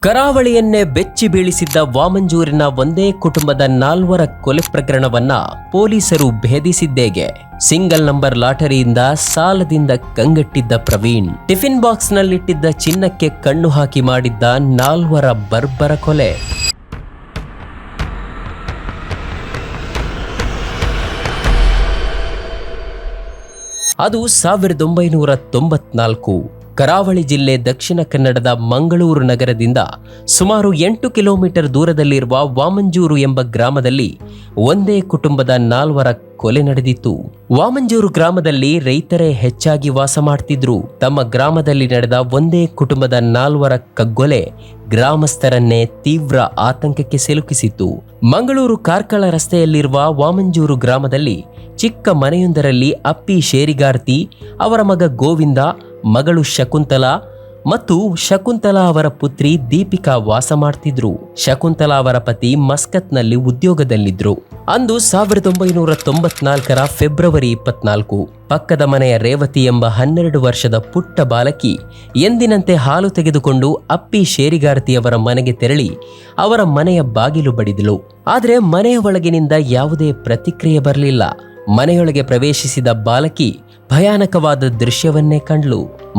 ಕರಾವಳಿಯನ್ನೇ ಬೆಚ್ಚಿ ಬೀಳಿಸಿದ್ದ ವಾಮಂಜೂರಿನ ಒಂದೇ ಕುಟುಂಬದ 4 ಕೊಲೆ ಪ್ರಕರಣವನ್ನ ಪೊಲೀಸರು ಭೇದಿಸಿದ್ದೇಗೆ. ಸಿಂಗಲ್ ನಂಬರ್ ಲಾಟರಿಯಿಂದ ಸಾಲದಿಂದ ಕಂಗೆಟ್ಟಿದ್ದ ಪ್ರವೀಣ್ ಟಿಫಿನ್ ಬಾಕ್ಸ್ ನಲ್ಲಿಟ್ಟಿದ್ದ ಚಿನ್ನಕ್ಕೆ ಕಣ್ಣು ಹಾಕಿ ಮಾಡಿದ್ದ 4 ಬರ್ಬರ ಕೊಲೆ. ಅದು 1994 ಕರಾವಳಿ ಜಿಲ್ಲೆ ದಕ್ಷಿಣ ಕನ್ನಡದ ಮಂಗಳೂರು ನಗರದಿಂದ ಸುಮಾರು 8 ಕಿಲೋಮೀಟರ್ ದೂರದಲ್ಲಿರುವ ವಾಮಂಜೂರು ಎಂಬ ಗ್ರಾಮದಲ್ಲಿ ಒಂದೇ ಕುಟುಂಬದ 4 ಕೊಲೆ ನಡೆದಿತ್ತು. ವಾಮಂಜೂರು ಗ್ರಾಮದಲ್ಲಿ ರೈತರೇ ಹೆಚ್ಚಾಗಿ ವಾಸ ಮಾಡ್ತಿದ್ರು. ತಮ್ಮ ಗ್ರಾಮದಲ್ಲಿ ನಡೆದ ಒಂದೇ ಕುಟುಂಬದ 4 ಕಗ್ಗೊಲೆ ಗ್ರಾಮಸ್ಥರನ್ನೇ ತೀವ್ರ ಆತಂಕಕ್ಕೆ ಸಿಲುಕಿಸಿತ್ತು. ಮಂಗಳೂರು ಕಾರ್ಕಳ ರಸ್ತೆಯಲ್ಲಿರುವ ವಾಮಂಜೂರು ಗ್ರಾಮದಲ್ಲಿ ಚಿಕ್ಕ ಮನೆಯೊಂದರಲ್ಲಿ ಅಪ್ಪಿ ಶೇರಿಗಾರ್ತಿ, ಅವರ ಮಗ ಗೋವಿಂದ, ಮಗಳು ಶಕುಂತಲಾ ಮತ್ತು ಶಕುಂತಲಾ ಅವರ ಪುತ್ರಿ ದೀಪಿಕಾ ವಾಸ ಮಾಡ್ತಿದ್ರು. ಶಕುಂತಲಾ ಅವರ ಪತಿ ಮಸ್ಕತ್ನಲ್ಲಿ ಉದ್ಯೋಗದಲ್ಲಿದ್ರು. ಅಂದು 1994 ಫೆಬ್ರವರಿ 24 ಪಕ್ಕದ ಮನೆಯ ರೇವತಿ ಎಂಬ 12 ವರ್ಷದ ಪುಟ್ಟ ಬಾಲಕಿ ಎಂದಿನಂತೆ ಹಾಲು ತೆಗೆದುಕೊಂಡು ಅಪ್ಪಿ ಶೇರಿಗಾರ್ತಿಯವರ ಮನೆಗೆ ತೆರಳಿ ಅವರ ಮನೆಯ ಬಾಗಿಲು ಬಡಿದಳು. ಆದರೆ ಮನೆಯ ಒಳಗಿನಿಂದ ಯಾವುದೇ ಪ್ರತಿಕ್ರಿಯೆ ಬರಲಿಲ್ಲ. ಮನೆಯೊಳಗೆ ಪ್ರವೇಶಿಸಿದ ಬಾಲಕಿ ಭಯಾನಕವಾದ ದೃಶ್ಯವನ್ನೇ ಕಂಡ್ಲು.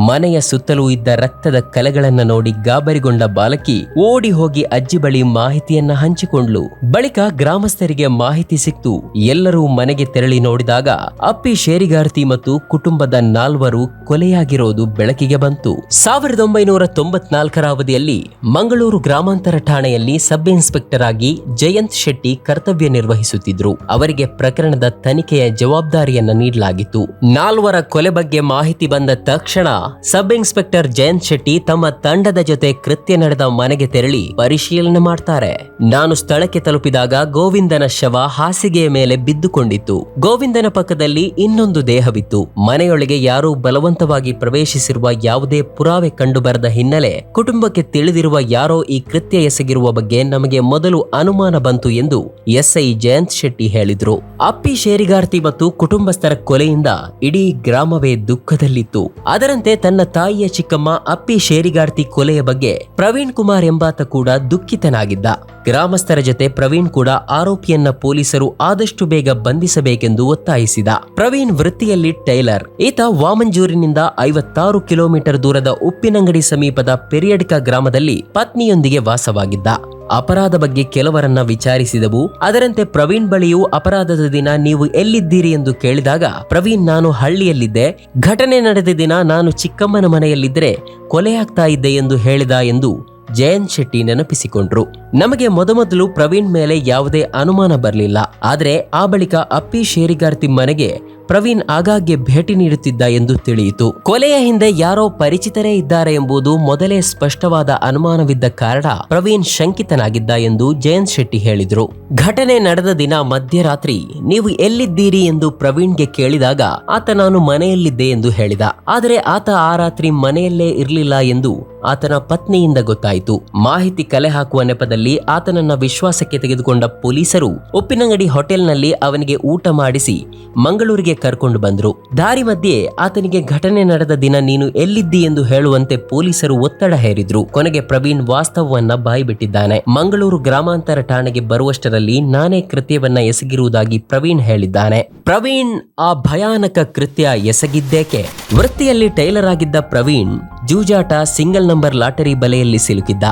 ಮನೆಯ ಸುತ್ತಲೂ ಇದ್ದ ರಕ್ತದ ಕಲೆಗಳನ್ನು ನೋಡಿ ಗಾಬರಿಗೊಂಡ ಬಾಲಕಿ ಓಡಿ ಹೋಗಿ ಅಜ್ಜಿ ಬಳಿ ಮಾಹಿತಿಯನ್ನ ಹಂಚಿಕೊಂಡ್ಲು. ಬಳಿಕ ಗ್ರಾಮಸ್ಥರಿಗೆ ಮಾಹಿತಿ ಸಿಕ್ತು. ಎಲ್ಲರೂ ಮನೆಗೆ ತೆರಳಿ ನೋಡಿದಾಗ ಅಪ್ಪಿ ಶೇರಿಗಾರ್ತಿ ಮತ್ತು ಕುಟುಂಬದ 4 ಕೊಲೆಯಾಗಿರೋದು ಬೆಳಕಿಗೆ ಬಂತು. 1994 ಅವಧಿಯಲ್ಲಿ ಮಂಗಳೂರು ಗ್ರಾಮಾಂತರ ಠಾಣೆಯಲ್ಲಿ ಸಬ್ ಇನ್ಸ್ಪೆಕ್ಟರ್ ಆಗಿ ಜಯಂತ್ ಶೆಟ್ಟಿ ಕರ್ತವ್ಯ ನಿರ್ವಹಿಸುತ್ತಿದ್ರು. ಅವರಿಗೆ ಪ್ರಕರಣದ ತನಿಖೆಯ ಜವಾಬ್ದಾರಿಯನ್ನ ನೀಡಲಾಗಿತ್ತು. 4 ಕೊಲೆ ಬಗ್ಗೆ ಮಾಹಿತಿ ಬಂದ ತಕ್ಷಣ ಸಬ್ ಇನ್ಸ್ಪೆಕ್ಟರ್ ಜಯಂತ್ ಶೆಟ್ಟಿ ತಮ್ಮ ತಂಡದ ಜೊತೆ ಕೃತ್ಯ ನಡೆದ ಮನೆಗೆ ತೆರಳಿ ಪರಿಶೀಲನೆ ಮಾಡ್ತಾರೆ. ನಾನು ಸ್ಥಳಕ್ಕೆ ತಲುಪಿದಾಗ ಗೋವಿಂದನ ಶವ ಹಾಸಿಗೆಯ ಮೇಲೆ ಬಿದ್ದುಕೊಂಡಿತ್ತು. ಗೋವಿಂದನ ಪಕ್ಕದಲ್ಲಿ ಇನ್ನೊಂದು ದೇಹವಿತ್ತು. ಮನೆಯೊಳಗೆ ಯಾರೂ ಬಲವಂತವಾಗಿ ಪ್ರವೇಶಿಸಿರುವ ಯಾವುದೇ ಪುರಾವೆ ಕಂಡುಬರದ ಹಿನ್ನೆಲೆ ಕುಟುಂಬಕ್ಕೆ ತಿಳಿದಿರುವ ಯಾರೋ ಈ ಕೃತ್ಯ ಎಸಗಿರುವ ಬಗ್ಗೆ ನಮಗೆ ಮೊದಲು ಅನುಮಾನ ಬಂತು ಎಂದು ಎಸ್ಐ ಜಯಂತ್ ಶೆಟ್ಟಿ ಹೇಳಿದ್ರು. ಅಪ್ಪಿ ಶೇರಿಗಾರ್ತಿ ಮತ್ತು ಕುಟುಂಬಸ್ಥರ ಕೊಲೆಯಿಂದ ಇಡೀ ಗ್ರಾಮವೇ ದುಃಖದಲ್ಲಿತ್ತು. ಅದರಂತೆ ತನ್ನ ತಾಯಿಯ ಚಿಕ್ಕಮ್ಮ ಅಪ್ಪಿ ಶೇರಿಗಾರ್ತಿ ಕೊಲೆಯ ಬಗ್ಗೆ ಪ್ರವೀಣ್ ಕುಮಾರ್ ಎಂಬಾತ ಕೂಡ ದುಃಖಿತನಾಗಿದ್ದ. ಗ್ರಾಮಸ್ಥರ ಜೊತೆ ಪ್ರವೀಣ್ ಕೂಡ ಆರೋಪಿಯನ್ನ ಪೊಲೀಸರು ಆದಷ್ಟು ಬೇಗ ಬಂಧಿಸಬೇಕೆಂದು ಒತ್ತಾಯಿಸಿದ. ಪ್ರವೀಣ್ ವೃತ್ತಿಯಲ್ಲಿ ಟೈಲರ್. ಈತ ವಾಮಂಜೂರಿನಿಂದ 56 ಕಿಲೋಮೀಟರ್ ದೂರದ ಉಪ್ಪಿನಂಗಡಿ ಸಮೀಪದ ಪೆರಿಯಡ್ಕ ಗ್ರಾಮದಲ್ಲಿ ಪತ್ನಿಯೊಂದಿಗೆ ವಾಸವಾಗಿದ್ದ. ಅಪರಾಧ ಬಗ್ಗೆ ಕೆಲವರನ್ನ ವಿಚಾರಿಸಿದವು. ಅದರಂತೆ ಪ್ರವೀಣ್ ಬಳಿಯೂ ಅಪರಾಧದ ದಿನ ನೀವು ಎಲ್ಲಿದ್ದೀರಿ ಎಂದು ಕೇಳಿದಾಗ ಪ್ರವೀಣ್ ನಾನು ಹಳ್ಳಿಯಲ್ಲಿದ್ದೆ, ಘಟನೆ ನಡೆದ ದಿನ ನಾನು ಚಿಕ್ಕಮ್ಮನ ಮನೆಯಲ್ಲಿದ್ದರೆ ಕೊಲೆಯಾಗ್ತಾ ಇದ್ದೆ ಎಂದು ಹೇಳಿದ ಎಂದು ಜಯಂತ್ ಶೆಟ್ಟಿ ನೆನಪಿಸಿಕೊಂಡ್ರು. ನಮಗೆ ಮೊದಮೊದಲು ಪ್ರವೀಣ್ ಮೇಲೆ ಯಾವುದೇ ಅನುಮಾನ ಬರಲಿಲ್ಲ. ಆದರೆ ಆ ಬಳಿಕ ಅಪ್ಪಿ ಶೇರಿಗಾರ್ತಿ ಮನೆಗೆ ಪ್ರವೀಣ್ ಆಗಾಗ್ಗೆ ಭೇಟಿ ನೀಡುತ್ತಿದ್ದ ಎಂದು ತಿಳಿಯಿತು. ಕೊಲೆಯ ಹಿಂದೆ ಯಾರೋ ಪರಿಚಿತರೇ ಇದ್ದಾರೆ ಎಂಬುದು ಮೊದಲೇ ಸ್ಪಷ್ಟವಾದ ಅನುಮಾನವಿದ್ದ ಕಾರಣ ಪ್ರವೀಣ್ ಶಂಕಿತನಾಗಿದ್ದ ಎಂದು ಜಯಂತ್ ಶೆಟ್ಟಿ ಹೇಳಿದ್ರು. ಘಟನೆ ನಡೆದ ದಿನ ಮಧ್ಯರಾತ್ರಿ ನೀವು ಎಲ್ಲಿದ್ದೀರಿ ಎಂದು ಪ್ರವೀಣ್ಗೆ ಕೇಳಿದಾಗ ಆತ ನಾನು ಮನೆಯಲ್ಲಿದ್ದೆ ಎಂದು ಹೇಳಿದ. ಆದರೆ ಆತ ಆ ರಾತ್ರಿ ಮನೆಯಲ್ಲೇ ಇರಲಿಲ್ಲ ಎಂದು ಆತನ ಪತ್ನಿಯಿಂದ ಗೊತ್ತಾಯಿತು. ಮಾಹಿತಿ ಕಲೆ ಹಾಕುವ ನೆಪದಲ್ಲಿ ಆತನನ್ನ ವಿಶ್ವಾಸಕ್ಕೆ ತೆಗೆದುಕೊಂಡ ಪೊಲೀಸರು ಉಪ್ಪಿನಂಗಡಿ ಹೋಟೆಲ್ನಲ್ಲಿ ಅವನಿಗೆ ಊಟ ಮಾಡಿಸಿ ಮಂಗಳೂರಿಗೆ ಕರ್ಕೊಂಡು ಬಂದ್ರು. ದಾರಿ ಮಧ್ಯೆ ಆತನಿಗೆ ಘಟನೆ ನಡೆದ ದಿನ ನೀನು ಎಲ್ಲಿದ್ದಿ ಎಂದು ಹೇಳುವಂತೆ ಪೊಲೀಸರು ಒತ್ತಡ ಹೇರಿದ್ರು. ಕೊನೆಗೆ ಪ್ರವೀಣ್ ವಾಸ್ತವವನ್ನ ಬಾಯ್ಬಿಟ್ಟಿದ್ದಾನೆ. ಮಂಗಳೂರು ಗ್ರಾಮಾಂತರ ಠಾಣೆಗೆ ಬರುವಷ್ಟರಲ್ಲಿ ನಾನೇ ಕೃತ್ಯವನ್ನ ಎಸಗಿರುವುದಾಗಿ ಪ್ರವೀಣ್ ಹೇಳಿದ್ದಾನೆ. ಪ್ರವೀಣ್ ಆ ಭಯಾನಕ ಕೃತ್ಯ ಎಸಗಿದ್ದೇಕೆ? ವೃತ್ತಿಯಲ್ಲಿ ಟೈಲರ್ ಆಗಿದ್ದ ಪ್ರವೀಣ್ ಜೂಜಾಟ, ಸಿಂಗಲ್ ನಂಬರ್ ಲಾಟರಿ ಬಲೆಯಲ್ಲಿ ಸಿಲುಕಿದ್ದ.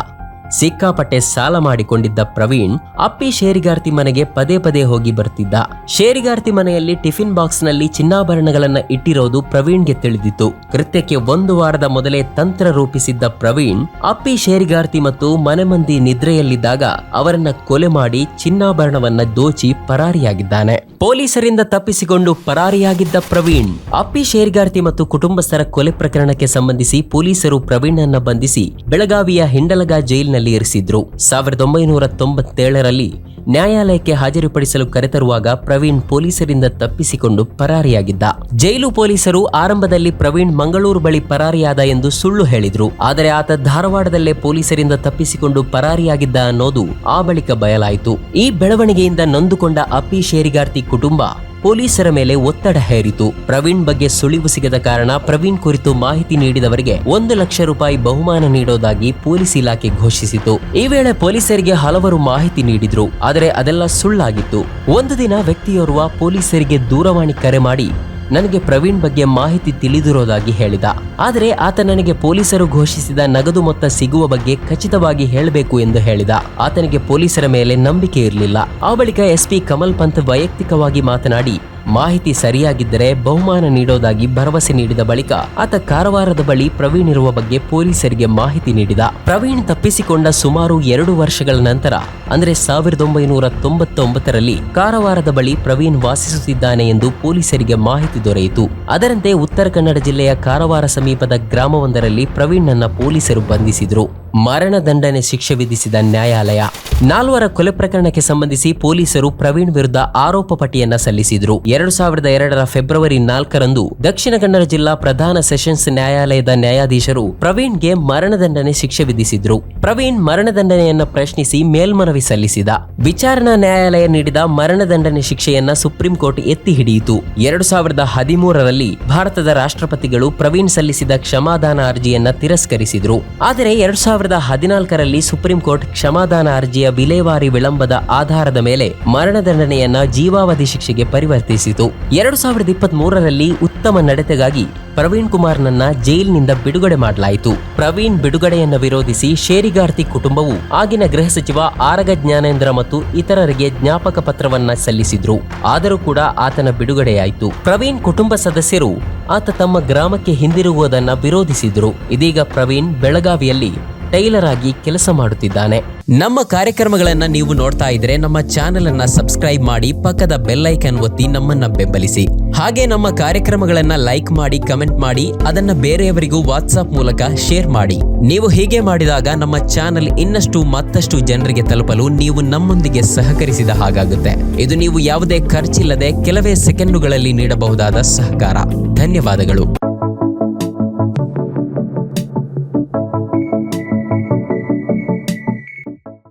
ಸಿಕ್ಕಾಪಟ್ಟೆ ಸಾಲ ಮಾಡಿಕೊಂಡಿದ್ದ ಪ್ರವೀಣ್ ಅಪ್ಪಿ ಶೇರಿಗಾರ್ತಿ ಮನೆಗೆ ಪದೇ ಪದೇ ಹೋಗಿ ಬರ್ತಿದ್ದ. ಶೇರಿಗಾರ್ತಿ ಮನೆಯಲ್ಲಿ ಟಿಫಿನ್ ಬಾಕ್ಸ್ ನಲ್ಲಿ ಚಿನ್ನಾಭರಣಗಳನ್ನ ಇಟ್ಟಿರೋದು ಪ್ರವೀಣ್ಗೆ ತಿಳಿದಿತ್ತು. ಕೃತ್ಯಕ್ಕೆ 1 ವಾರದ ಮೊದಲೇ ತಂತ್ರ ರೂಪಿಸಿದ್ದ ಪ್ರವೀಣ್ ಅಪ್ಪಿ ಶೇರಿಗಾರ್ತಿ ಮತ್ತು ಮನೆ ಮಂದಿ ನಿದ್ರೆಯಲ್ಲಿದ್ದಾಗ ಅವರನ್ನ ಕೊಲೆ ಮಾಡಿ ಚಿನ್ನಾಭರಣವನ್ನ ದೋಚಿ ಪರಾರಿಯಾಗಿದ್ದಾನೆ. ಪೊಲೀಸರಿಂದ ತಪ್ಪಿಸಿಕೊಂಡು ಪರಾರಿಯಾಗಿದ್ದ ಪ್ರವೀಣ್ ಅಪ್ಪಿ ಶೇರಿಗಾರ್ತಿ ಮತ್ತು ಕುಟುಂಬಸ್ಥರ ಕೊಲೆ ಪ್ರಕರಣಕ್ಕೆ ಸಂಬಂಧಿಸಿ ಪೊಲೀಸರು ಪ್ರವೀಣ್ ಅನ್ನ ಬಂಧಿಸಿ ಬೆಳಗಾವಿಯ ಹಿಂಡಲಗ ಜೈಲಿನಲ್ಲಿ ಇರಿಸಿದ್ರು. 1997ರಲ್ಲಿ ನ್ಯಾಯಾಲಯಕ್ಕೆ ಹಾಜರುಪಡಿಸಲು ಕರೆತರುವಾಗ ಪ್ರವೀಣ್ ಪೊಲೀಸರಿಂದ ತಪ್ಪಿಸಿಕೊಂಡು ಪರಾರಿಯಾಗಿದ್ದ. ಜೈಲು ಪೊಲೀಸರು ಆರಂಭದಲ್ಲಿ ಪ್ರವೀಣ್ ಮಂಗಳೂರು ಬಳಿ ಪರಾರಿಯಾದ ಎಂದು ಸುಳ್ಳು ಹೇಳಿದ್ರು. ಆದರೆ ಆತ ಧಾರವಾಡದಲ್ಲೇ ಪೊಲೀಸರಿಂದ ತಪ್ಪಿಸಿಕೊಂಡು ಪರಾರಿಯಾಗಿದ್ದ ಅನ್ನೋದು ಆ ಬಳಿಕ ಬಯಲಾಯಿತು. ಈ ಬೆಳವಣಿಗೆಯಿಂದ ನೊಂದುಕೊಂಡ ಅಪ್ಪಿ ಶೇರಿಗಾರ್ತಿ ಕುಟುಂಬ ಪೊಲೀಸರ ಮೇಲೆ ಒತ್ತಡ ಹೇರಿತು. ಪ್ರವೀಣ್ ಬಗ್ಗೆ ಸುಳಿವು ಸಿಗದ ಕಾರಣ ಪ್ರವೀಣ್ ಕುರಿತು ಮಾಹಿತಿ ನೀಡಿದವರಿಗೆ 1 ಲಕ್ಷ ರೂಪಾಯಿ ಬಹುಮಾನ ನೀಡೋದಾಗಿ ಪೊಲೀಸ್ ಇಲಾಖೆ ಘೋಷಿಸಿತು. ಈ ವೇಳೆ ಪೊಲೀಸರಿಗೆ ಹಲವರು ಮಾಹಿತಿ ನೀಡಿದ್ರು, ಆದರೆ ಅದೆಲ್ಲ ಸುಳ್ಳಾಗಿತ್ತು. ಒಂದು ದಿನ ವ್ಯಕ್ತಿಯೋರ್ವ ಪೊಲೀಸರಿಗೆ ದೂರವಾಣಿ ಕರೆ ಮಾಡಿ ನನಗೆ ಪ್ರವೀಣ್ ಬಗ್ಗೆ ಮಾಹಿತಿ ತಿಳಿದಿರೋದಾಗಿ ಹೇಳಿದ. ಆದರೆ ಆತ ನನಗೆ ಪೊಲೀಸರು ಘೋಷಿಸಿದ ನಗದು ಮೊತ್ತ ಸಿಗುವ ಬಗ್ಗೆ ಖಚಿತವಾಗಿ ಹೇಳಬೇಕು ಎಂದು ಹೇಳಿದ. ಆತನಿಗೆ ಪೊಲೀಸರ ಮೇಲೆ ನಂಬಿಕೆ ಇರಲಿಲ್ಲ. ಆ ಬಳಿಕ ಎಸ್ಪಿ ಕಮಲ್ ಪಂತ್ ವೈಯಕ್ತಿಕವಾಗಿ ಮಾತನಾಡಿ ಮಾಹಿತಿ ಸರಿಯಾಗಿದ್ದರೆ ಬಹುಮಾನ ನೀಡೋದಾಗಿ ಭರವಸೆ ನೀಡಿದ ಬಳಿಕ ಆತ ಕಾರವಾರದ ಬಳಿ ಪ್ರವೀಣ್ ಇರುವ ಬಗ್ಗೆ ಪೊಲೀಸರಿಗೆ ಮಾಹಿತಿ ನೀಡಿದ. ಪ್ರವೀಣ್ ತಪ್ಪಿಸಿಕೊಂಡ ಸುಮಾರು 2 ವರ್ಷಗಳ ನಂತರ ಅಂದ್ರೆ 1999ರಲ್ಲಿ ಕಾರವಾರದ ಬಳಿ ಪ್ರವೀಣ್ ವಾಸಿಸುತ್ತಿದ್ದಾನೆ ಎಂದು ಪೊಲೀಸರಿಗೆ ಮಾಹಿತಿ ದೊರೆಯಿತು. ಅದರಂತೆ ಉತ್ತರ ಕನ್ನಡ ಜಿಲ್ಲೆಯ ಕಾರವಾರ ಸಮೀಪದ ಗ್ರಾಮವೊಂದರಲ್ಲಿ ಪ್ರವೀಣ್ ನನ್ನ ಪೊಲೀಸರು ಬಂಧಿಸಿದ್ರು. ಮರಣದಂಡನೆ ಶಿಕ್ಷೆ ವಿಧಿಸಿದ ನ್ಯಾಯಾಲಯ. 4 ಕೊಲೆ ಪ್ರಕರಣಕ್ಕೆ ಸಂಬಂಧಿಸಿ ಪೊಲೀಸರು ಪ್ರವೀಣ್ ವಿರುದ್ಧ ಆರೋಪ ಪಟ್ಟಿಯನ್ನ ಸಲ್ಲಿಸಿದ್ರು. 2002ರ ಫೆಬ್ರವರಿ 4ರಂದು ದಕ್ಷಿಣ ಕನ್ನಡ ಜಿಲ್ಲಾ ಪ್ರಧಾನ ಸೆಷನ್ಸ್ ನ್ಯಾಯಾಲಯದ ನ್ಯಾಯಾಧೀಶರು ಪ್ರವೀಣ್ಗೆ ಮರಣದಂಡನೆ ಶಿಕ್ಷೆ ವಿಧಿಸಿದ್ರು. ಪ್ರವೀಣ್ ಮರಣದಂಡನೆಯನ್ನ ಪ್ರಶ್ನಿಸಿ ಮೇಲ್ಮನವಿ ಸಲ್ಲಿಸಿದ. ವಿಚಾರಣಾ ನ್ಯಾಯಾಲಯ ನೀಡಿದ ಮರಣದಂಡನೆ ಶಿಕ್ಷೆಯನ್ನ ಸುಪ್ರೀಂ ಕೋರ್ಟ್ ಎತ್ತಿ ಹಿಡಿಯಿತು. 2013ರಲ್ಲಿ ಭಾರತದ ರಾಷ್ಟ್ರಪತಿಗಳು ಪ್ರವೀಣ್ ಸಲ್ಲಿಸಿದ ಕ್ಷಮಾದಾನ ಅರ್ಜಿಯನ್ನ ತಿರಸ್ಕರಿಸಿದ್ರು. ಆದರೆ 2014ರಲ್ಲಿ ಸುಪ್ರೀಂ ಕೋರ್ಟ್ ಕ್ಷಮಾದಾನ ಅರ್ಜಿಯ ವಿಲೇವಾರಿ ವಿಳಂಬದ ಆಧಾರದ ಮೇಲೆ ಮರಣದಂಡನೆಯನ್ನ ಜೀವಾವಧಿ ಶಿಕ್ಷೆಗೆ ಪರಿವರ್ತಿಸಿತು. 2023ರಲ್ಲಿ ಉತ್ತಮ ನಡತೆಗಾಗಿ ಪ್ರವೀಣ್ ಕುಮಾರ್ನನ್ನ ಜೈಲಿನಿಂದ ಬಿಡುಗಡೆ ಮಾಡಲಾಯಿತು. ಪ್ರವೀಣ್ ಬಿಡುಗಡೆಯನ್ನ ವಿರೋಧಿಸಿ ಶೇರಿಗಾರ್ತಿ ಕುಟುಂಬವು ಆಗಿನ ಗೃಹ ಸಚಿವ ಆರಗ ಜ್ಞಾನೇಂದ್ರ ಮತ್ತು ಇತರರಿಗೆ ಜ್ಞಾಪಕ ಪತ್ರವನ್ನ ಸಲ್ಲಿಸಿದ್ರು. ಆದರೂ ಕೂಡ ಆತನ ಬಿಡುಗಡೆಯಾಯಿತು. ಪ್ರವೀಣ್ ಕುಟುಂಬ ಸದಸ್ಯರು ಆತ ತಮ್ಮ ಗ್ರಾಮಕ್ಕೆ ಹಿಂದಿರುಗುವುದನ್ನ ವಿರೋಧಿಸಿದ್ರು. ಇದೀಗ ಪ್ರವೀಣ್ ಬೆಳಗಾವಿಯಲ್ಲಿ ಟೈಲರ್ ಆಗಿ ಕೆಲಸ ಮಾಡುತ್ತಿದ್ದಾನೆ. ನಮ್ಮ ಕಾರ್ಯಕ್ರಮಗಳನ್ನ ನೀವು ನೋಡ್ತಾ ಇದ್ರೆ ನಮ್ಮ ಚಾನೆಲ್ ಅನ್ನ ಸಬ್ಸ್ಕ್ರೈಬ್ ಮಾಡಿ, ಪಕ್ಕದ ಬೆಲ್ ಐಕಾನ್ ಒತ್ತಿ ನಮ್ಮನ್ನ ಬೆಂಬಲಿಸಿ. ಹಾಗೆ ನಮ್ಮ ಕಾರ್ಯಕ್ರಮಗಳನ್ನ ಲೈಕ್ ಮಾಡಿ, ಕಮೆಂಟ್ ಮಾಡಿ, ಅದನ್ನ ಬೇರೆಯವರಿಗೂ ವಾಟ್ಸ್ಆಪ್ ಮೂಲಕ ಶೇರ್ ಮಾಡಿ. ನೀವು ಹೀಗೆ ಮಾಡಿದಾಗ ನಮ್ಮ ಚಾನೆಲ್ ಇನ್ನಷ್ಟು ಮತ್ತಷ್ಟು ಜನರಿಗೆ ತಲುಪಲು ನೀವು ನಮ್ಮೊಂದಿಗೆ ಸಹಕರಿಸಿದ ಹಾಗಾಗುತ್ತೆ. ಇದು ನೀವು ಯಾವುದೇ ಖರ್ಚಿಲ್ಲದೆ ಕೆಲವೇ ಸೆಕೆಂಡುಗಳಲ್ಲಿ ನೀಡಬಹುದಾದ ಸಹಕಾರ. ಧನ್ಯವಾದಗಳು.